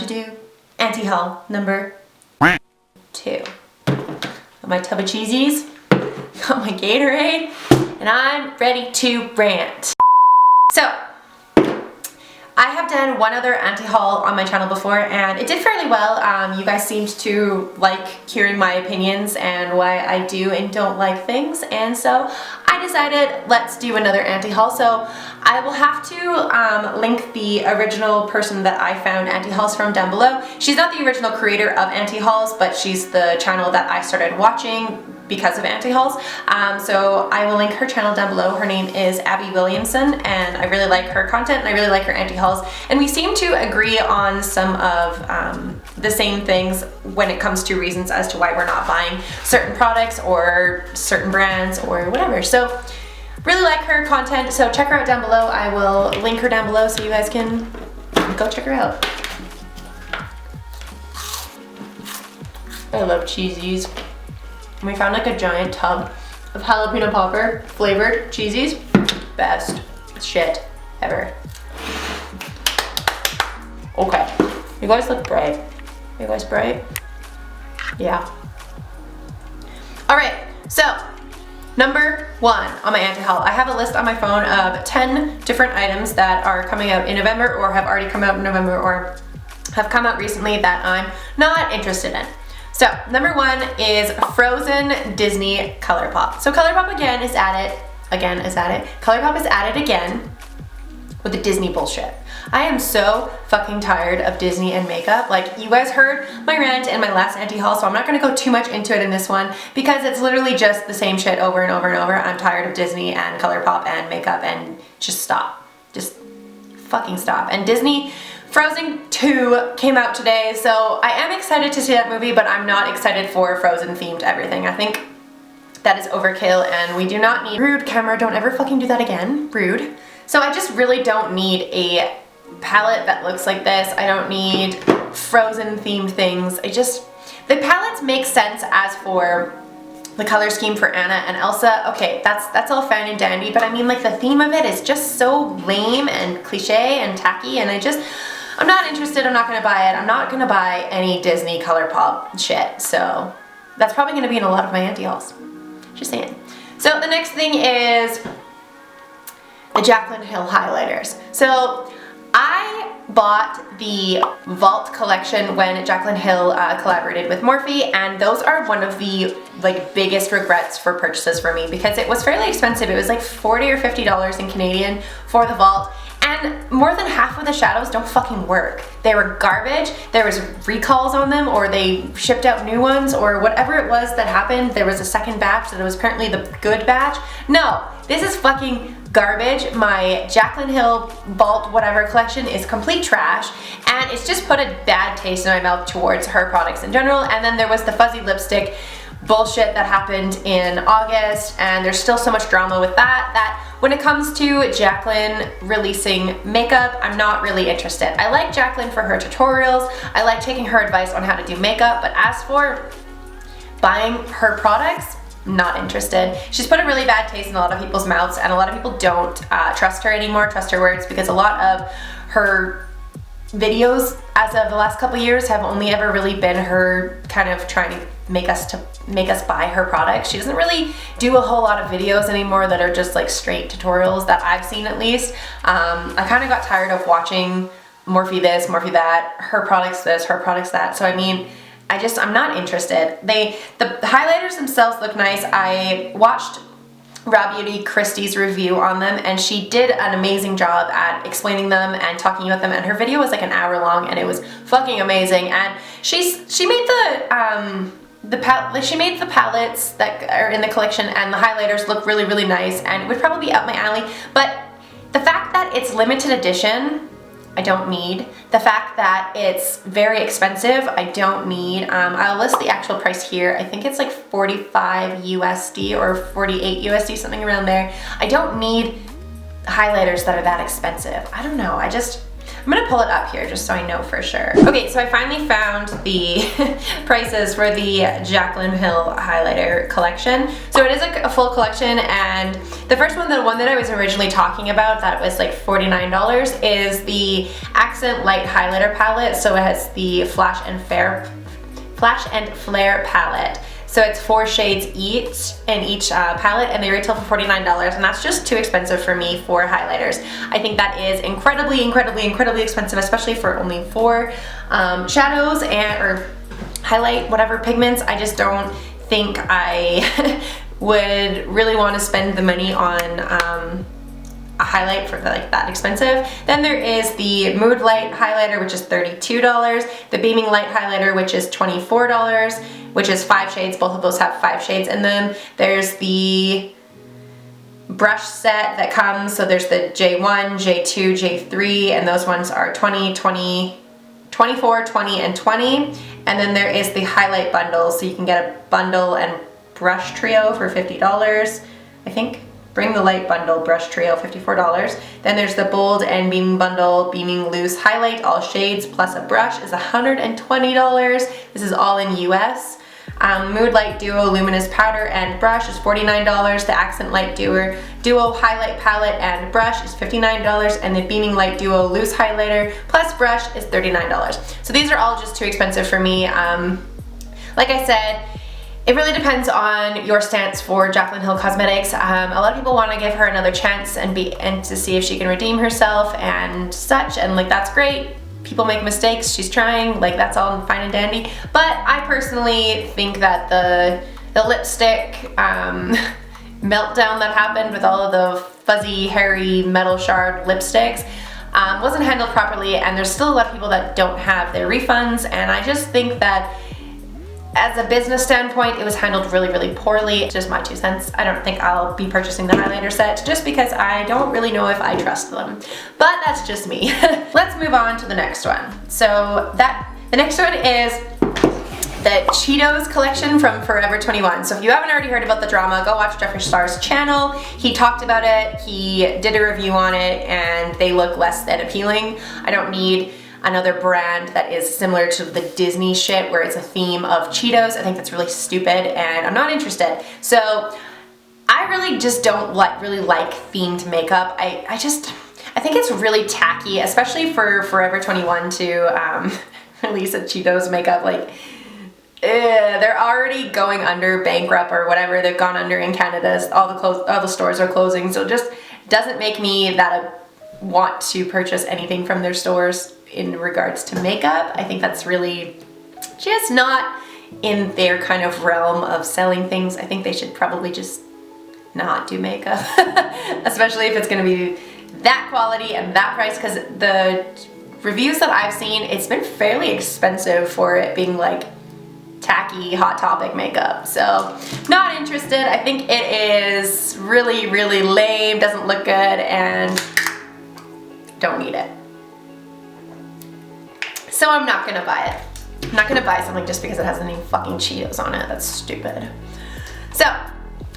to do anti-haul number 2. Got my tub of cheesies, got my Gatorade, and I'm ready to rant. So, I have done one other anti-haul on my channel before and it did fairly well. You guys seemed to like hearing my opinions and why I do and don't like things, and so I decided let's do another anti-haul. So I will have to link the original person that I found anti-hauls from down below. She's not the original creator of anti-hauls, but she's the channel that I started watching because of anti-hauls. So I will link her channel down below. Her name is Abby Williamson and I really like her content and I really like her anti-hauls, and we seem to agree on some of the same things when it comes to reasons as to why we're not buying certain products or certain brands or whatever. So really like her content, so check her out down below. I will link her down below so you guys can go check her out. I love cheesies. We found like a giant tub of jalapeno popper flavored cheesies. Best shit ever. Okay, you guys look bright. You guys bright? Yeah. All right, so number 1 on my anti-haul. I have a list on my phone of 10 different items that are coming out in November or have already come out in November or have come out recently that I'm not interested in. So, number 1 is Frozen Disney ColourPop. So ColourPop again is at it. ColourPop is at it again with the Disney bullshit. I am so fucking tired of Disney and makeup. Like, you guys heard my rant in my last anti-haul, so I'm not gonna go too much into it in this one because it's literally just the same shit over and over and over. I'm tired of Disney and ColourPop and makeup, and just stop. Just fucking stop. And Disney Frozen 2 came out today, so I am excited to see that movie, but I'm not excited for Frozen themed everything. I think that is overkill and we do not need— rude camera, don't ever fucking do that again. Rude. So I just really don't need a palette that looks like this. I don't need Frozen themed things. The palettes make sense as for the color scheme for Anna and Elsa. Okay, that's all fine and dandy, but I mean, like, the theme of it is just so lame and cliche and tacky, and I'm not interested. I'm not gonna buy it. I'm not gonna buy any Disney ColourPop shit, so that's probably gonna be in a lot of my anti-hauls. Just saying. So the next thing is the Jaclyn Hill highlighters. So I bought the Vault collection when Jaclyn Hill collaborated with Morphe, and those are one of the biggest regrets for purchases for me because it was fairly expensive. It was like $40 or $50 in Canadian for the Vault, and more than half of the shadows don't fucking work. They were garbage, there was recalls on them, or they shipped out new ones, or whatever it was that happened. There was a second batch that was apparently the good batch. No, this is fucking garbage. My Jaclyn Hill Vault whatever collection is complete trash, and it's just put a bad taste in my mouth towards her products in general. And then there was the fuzzy lipstick bullshit that happened in August, and there's still so much drama with that when it comes to Jaclyn releasing makeup, I'm not really interested. I like Jaclyn for her tutorials, I like taking her advice on how to do makeup, but as for buying her products, not interested. She's put a really bad taste in a lot of people's mouths, and a lot of people don't trust her anymore, trust her words, because a lot of her videos as of the last couple years have only ever really been her kind of trying to make us buy her products. She doesn't really do a whole lot of videos anymore that are just like straight tutorials that I've seen, at least. I kind of got tired of watching Morphe this, Morphe that, her products this, her products that. So I mean, I'm not interested. The highlighters themselves look nice. I watched Raw Beauty Christie's review on them, and she did an amazing job at explaining them and talking about them, and her video was like an hour long and it was fucking amazing. And she made she made the palettes that are in the collection and the highlighters look really, really nice, and it would probably be up my alley. But the fact that it's limited edition, I don't need. The fact that it's very expensive, I don't need. I'll list the actual price here. I think it's like 45 USD or 48 USD, something around there. I don't need highlighters that are that expensive. I don't know, I'm gonna pull it up here just so I know for sure. Okay, so I finally found the prices for the Jaclyn Hill highlighter collection. So it is a full collection, and the first one, the one that I was originally talking about that was like $49, is the Accent Light Highlighter Palette. So it has the Flash and Flare palette. So it's 4 shades each in each palette, and they retail for $49, and that's just too expensive for me for highlighters. I think that is incredibly expensive, especially for only 4 shadows or highlight whatever pigments. I just don't think I would really want to spend the money on a highlight for like that expensive. Then there is the Mood Light highlighter, which is $32, the Beaming Light highlighter, which is $24, which is 5 shades. Both of those have 5 shades in them. There's the brush set that comes, so there's the J1, J2, J3, and those ones are 20, 20, 24, 20, and 20. And then there is the highlight bundle, so you can get a bundle and brush trio for $50, I think. Bring the Light bundle, brush trio, $54. Then there's the bold and beaming bundle, beaming loose highlight, all shades, plus a brush is $120. This is all in US. Mood Light Duo Luminous Powder and Brush is $49. The Accent Light Duo Highlight Palette and Brush is $59. And the Beaming Light Duo Loose Highlighter plus Brush is $39. So these are all just too expensive for me. Like I said, it really depends on your stance for Jaclyn Hill Cosmetics. A lot of people want to give her another chance and to see if she can redeem herself and such, and like that's great. People make mistakes, she's trying, like that's all fine and dandy. But I personally think that the lipstick meltdown that happened with all of the fuzzy, hairy, metal shard lipsticks wasn't handled properly, and there's still a lot of people that don't have their refunds, and I just think that as a business standpoint, it was handled really poorly. It's just my 2 cents. I don't think I'll be purchasing the highlighter set just because I don't really know if I trust them. But that's just me. Let's move on to the next one. So the next one is the Cheetos collection from Forever 21. So if you haven't already heard about the drama, go watch Jeffree Star's channel. He talked about it, he did a review on it, and they look less than appealing. I don't need another brand that is similar to the Disney shit where it's a theme of Cheetos. I think that's really stupid and I'm not interested. So I really just don't really like themed makeup. I think it's really tacky, especially for Forever 21 to release a Cheetos makeup. Like, they're already going under bankrupt or whatever they've gone under in Canada. All the stores are closing, so it just doesn't make me want to purchase anything from their stores in regards to makeup. I think that's really just not in their kind of realm of selling things. I think they should probably just not do makeup, especially if it's gonna be that quality and that price, because the reviews that I've seen, it's been fairly expensive for it being like tacky Hot Topic makeup. So not interested. I think it is really lame, doesn't look good, and don't need it. So I'm not gonna buy it. I'm not gonna buy something just because it has the name fucking Cheetos on it. That's stupid. So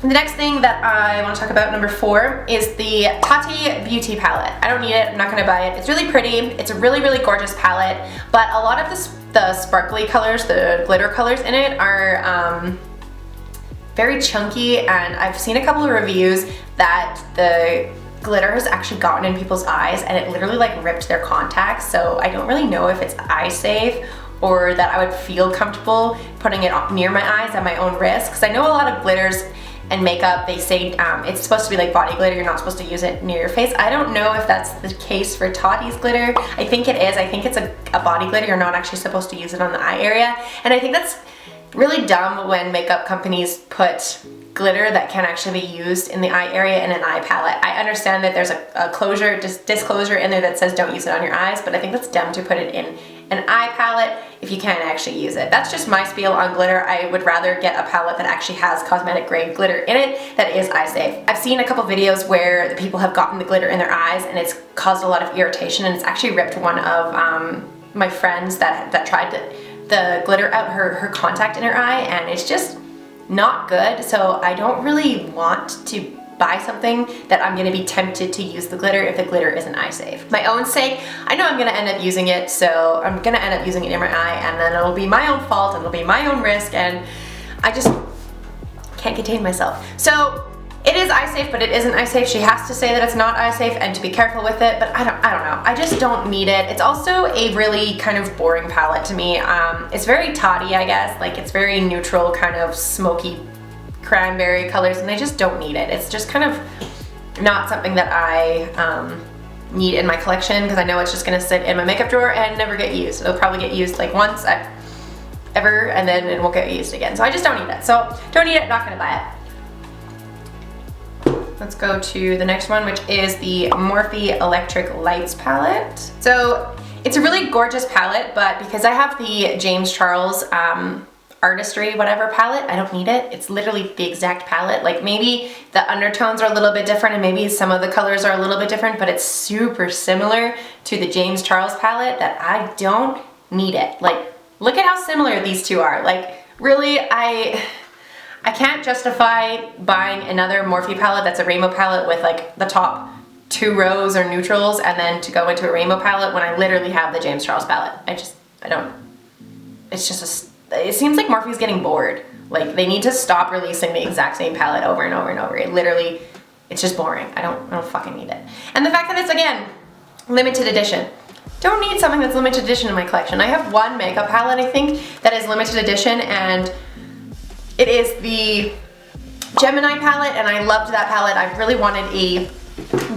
the next thing that I want to talk about, number 4, is the Tati Beauty palette. I don't need it. I'm not gonna buy it. It's really pretty. It's a really gorgeous palette, but a lot of the sparkly colors, the glitter colors in it are very chunky, and I've seen a couple of reviews that the glitter has actually gotten in people's eyes and it literally like ripped their contacts. So I don't really know if it's eye safe or that I would feel comfortable putting it near my eyes at my own risk, because I know a lot of glitters and makeup, they say it's supposed to be like body glitter, you're not supposed to use it near your face. I don't know if that's the case for Tati's glitter. I think it is. I think it's a body glitter. You're not actually supposed to use it on the eye area, and I think that's really dumb when makeup companies put glitter that can actually be used in the eye area in an eye palette. I understand that there's a disclosure in there that says don't use it on your eyes, but I think that's dumb to put it in an eye palette if you can't actually use it. That's just my spiel on glitter. I would rather get a palette that actually has cosmetic grade glitter in it that is eye safe. I've seen a couple videos where the people have gotten the glitter in their eyes and it's caused a lot of irritation, and it's actually ripped one of my friends that tried the glitter out her contact in her eye, and it's just not good. So I don't really want to buy something that I'm gonna be tempted to use the glitter if the glitter isn't eye safe. My own sake, I know I'm gonna end up using it, so I'm gonna end up using it in my eye, and then it'll be my own fault and it'll be my own risk, and I just can't contain myself. So it is eye safe, but it isn't eye safe. She has to say that it's not eye safe and to be careful with it, but I don't know. I just don't need it. It's also a really kind of boring palette to me. It's very toddy, I guess. Like, it's very neutral, kind of smoky cranberry colors, and I just don't need it. It's just kind of not something that I need in my collection, because I know it's just gonna sit in my makeup drawer and never get used. It'll probably get used like once ever, and then it won't get used again. So I just don't need it. So don't need it, not gonna buy it. Let's go to the next one, which is the Morphe Electric Lights palette. So it's a really gorgeous palette, but because I have the James Charles Artistry whatever palette, I don't need it. It's literally the exact palette. Like, maybe the undertones are a little bit different and maybe some of the colors are a little bit different, but it's super similar to the James Charles palette that I don't need it. Like, look at how similar these two are. Like, really, I can't justify buying another Morphe palette that's a rainbow palette with like the top 2 rows are neutrals, and then to go into a rainbow palette when I literally have the James Charles palette. I don't, it's just it seems like Morphe's getting bored. Like, they need to stop releasing the exact same palette over and over and over. It literally, it's just boring. I don't fucking need it. And the fact that it's, again, limited edition. Don't need something that's limited edition in my collection. I have one makeup palette, I think, that is limited edition, and it is the Gemini palette, and I loved that palette. I really wanted a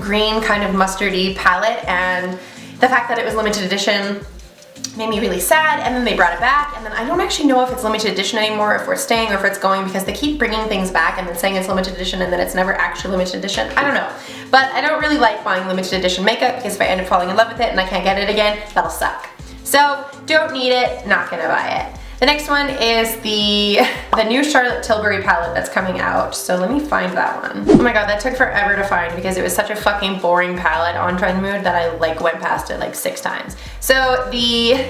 green kind of mustardy palette, and the fact that it was limited edition made me really sad, and then they brought it back, and then I don't actually know if it's limited edition anymore, if we're staying or if it's going, because they keep bringing things back and then saying it's limited edition and then it's never actually limited edition. I don't know. But I don't really like buying limited edition makeup, because if I end up falling in love with it and I can't get it again, that'll suck. So don't need it, not gonna buy it. The next one is the new Charlotte Tilbury palette that's coming out. So let me find that one. Oh my god, that took forever to find because it was such a fucking boring palette on Trendmood that I like went past it like 6 times. So the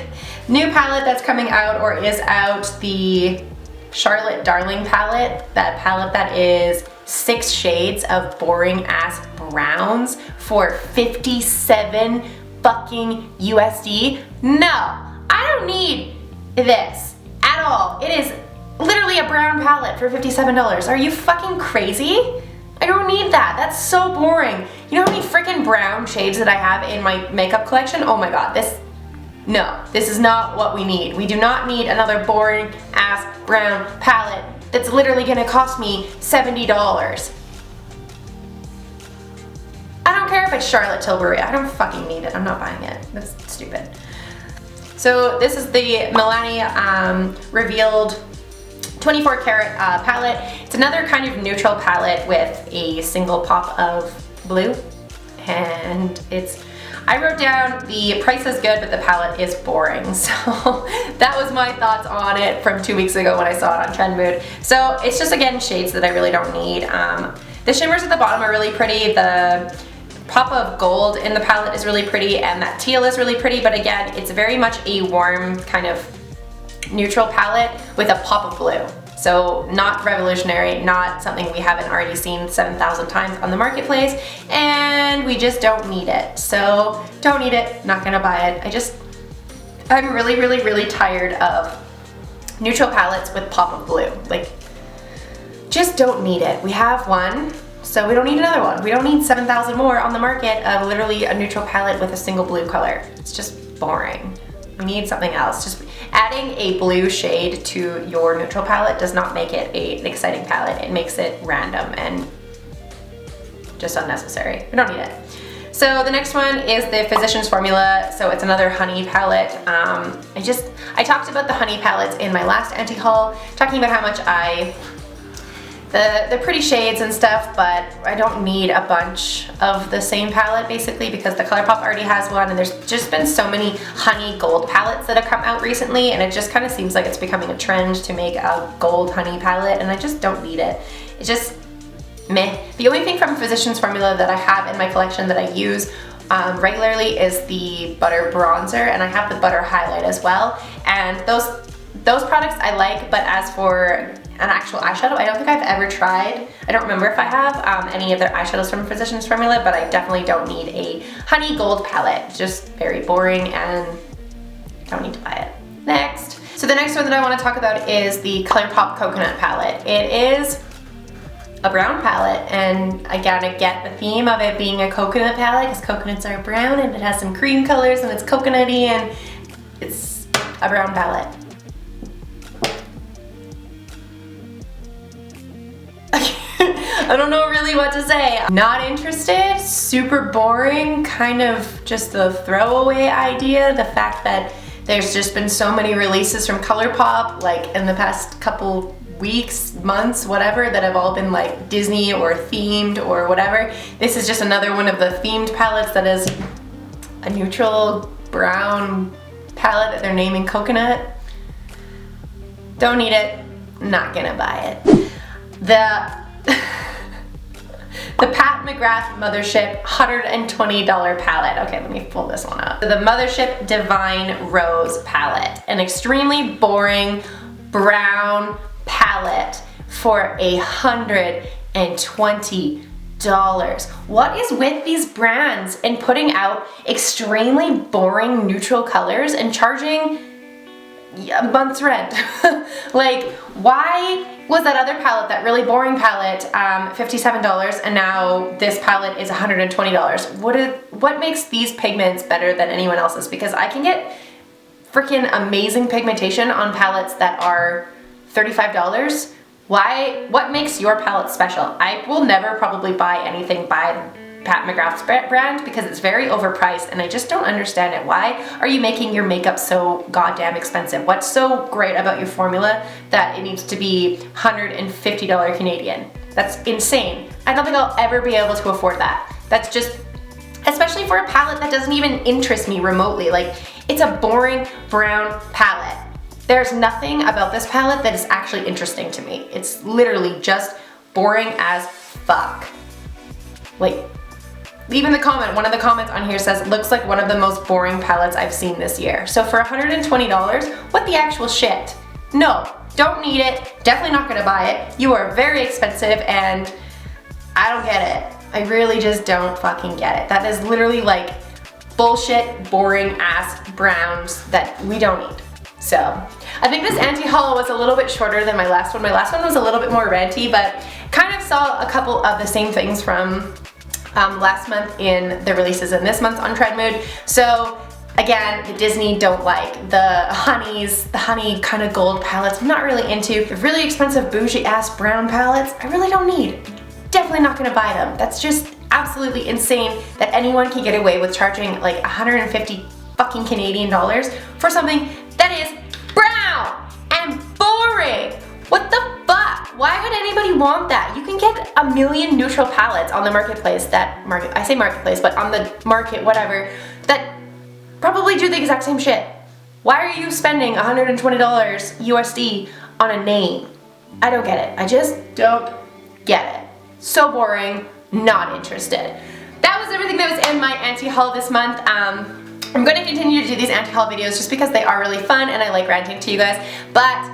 new palette that's coming out, or is out, the Charlotte Darling palette, that palette that is 6 shades of boring ass browns for 57 fucking USD. No, I don't need this at all. It is literally a brown palette for $57. Are you fucking crazy? I don't need that. That's so boring. You know how many freaking brown shades that I have in my makeup collection? Oh my god, no, this is not what we need. We do not need another boring ass brown palette that's literally gonna cost me $70. I don't care if it's Charlotte Tilbury. I don't fucking need it. I'm not buying it. That's stupid. So this is the Milani Revealed 24 karat palette. It's another kind of neutral palette with a single pop of blue, and I wrote down the price is good but the palette is boring. So that was my thoughts on it from 2 weeks ago when I saw it on Trendmood. So it's just, again, shades that I really don't need. The shimmers at the bottom are really pretty. The pop of gold in the palette is really pretty, and that teal is really pretty, but again, it's very much a warm kind of neutral palette with a pop of blue. So not revolutionary, not something we haven't already seen 7,000 times on the marketplace, and we just don't need it. So don't need it, not gonna buy it. I'm really, really, really tired of neutral palettes with pop of blue. Like, just don't need it. We have one, so we don't need another one. We don't need 7,000 more on the market of literally a neutral palette with a single blue color. It's just boring. We need something else. Just adding a blue shade to your neutral palette does not make it an exciting palette. It makes it random and just unnecessary. We don't need it. So the next one is the Physicians Formula. So it's another honey palette. I talked about the honey palettes in my last anti-haul, talking about how much the pretty shades and stuff, but I don't need a bunch of the same palette basically, because the ColourPop already has one, and there's just been so many honey gold palettes that have come out recently, and it just kind of seems like it's becoming a trend to make a gold honey palette, and I just don't need it. It's just meh. The only thing from Physicians Formula that I have in my collection that I use regularly is the Butter Bronzer, and I have the Butter Highlight as well, and those products I like, but as for an actual eyeshadow. I don't think I've ever tried, I don't remember if I have any of their eyeshadows from Physicians Formula, but I definitely don't need a honey gold palette. It's just very boring and I don't need to buy it. Next. So the next one that I want to talk about is the ColourPop Coconut palette. It is a brown palette, and again, I get the theme of it being a coconut palette because coconuts are brown and it has some cream colors and it's coconutty and it's a brown palette. I don't know really what to say. Not interested, super boring, kind of just a throwaway idea. The fact that there's just been so many releases from ColourPop, like in the past couple weeks, months, whatever, that have all been like Disney or themed or whatever. This is just another one of the themed palettes that is a neutral brown palette that they're naming coconut. Don't need it, not gonna buy it. The Pat McGrath Mothership $120 palette. Okay, let me pull this one up. The Mothership Divine Rose palette. An extremely boring brown palette for $120. What is with these brands in putting out extremely boring neutral colors and charging a month's rent? Like, why was that other palette, that really boring palette, $57 and now this palette is $120? What makes these pigments better than anyone else's? Because I can get freaking amazing pigmentation on palettes that are $35. What makes your palette special? I will never probably buy anything by Pat McGrath's brand because it's very overpriced and I just don't understand it. Why are you making your makeup so goddamn expensive? What's so great about your formula that it needs to be $150 Canadian? That's insane. I don't think I'll ever be able to afford that. That's just, especially for a palette that doesn't even interest me remotely. Like, it's a boring brown palette. There's nothing about this palette that is actually interesting to me. It's literally just boring as fuck. Like, leave in the comment, one of the comments on here says, looks like one of the most boring palettes I've seen this year. So for $120, what the actual shit? No, don't need it, definitely not gonna buy it. You are very expensive and I don't get it. I really just don't fucking get it. That is literally like bullshit, boring ass browns that we don't need. So, I think this anti-haul was a little bit shorter than my last one. My last one was a little bit more ranty, but kind of saw a couple of the same things from last month in the releases in this month on Trend Mood. So, again, the Disney don't like. The honey kind of gold palettes, I'm not really into. The really expensive bougie ass brown palettes, I really don't need. Definitely not gonna buy them. That's just absolutely insane that anyone can get away with charging like 150 fucking Canadian dollars for something that is brown and boring. What the fuck? Why would anybody want that? You can get a million neutral palettes on the marketplace I say marketplace, but on the market, whatever, that probably do the exact same shit. Why are you spending $120 USD on a name? I don't get it. I just don't get it. So boring, not interested. That was everything that was in my anti-haul this month. I'm going to continue to do these anti-haul videos just because they are really fun and I like ranting to you guys. But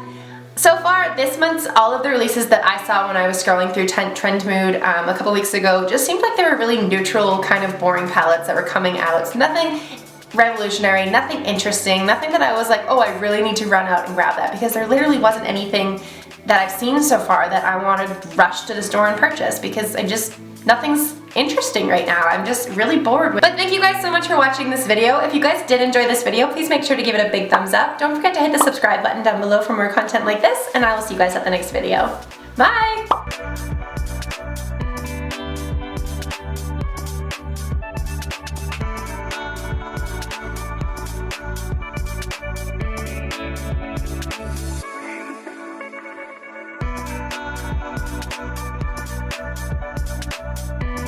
so far this month's, all of the releases that I saw when I was scrolling through Trend Mood a couple weeks ago just seemed like they were really neutral, kind of boring palettes that were coming out. So nothing revolutionary, nothing interesting, nothing that I was like, oh, I really need to run out and grab that, because there literally wasn't anything that I've seen so far that I want to rush to the store and purchase, because nothing's interesting right now. I'm just really bored. But thank you guys so much for watching this video. If you guys did enjoy this video, please make sure to give it a big thumbs up. Don't forget to hit the subscribe button down below for more content like this, and I will see you guys at the next video. Bye!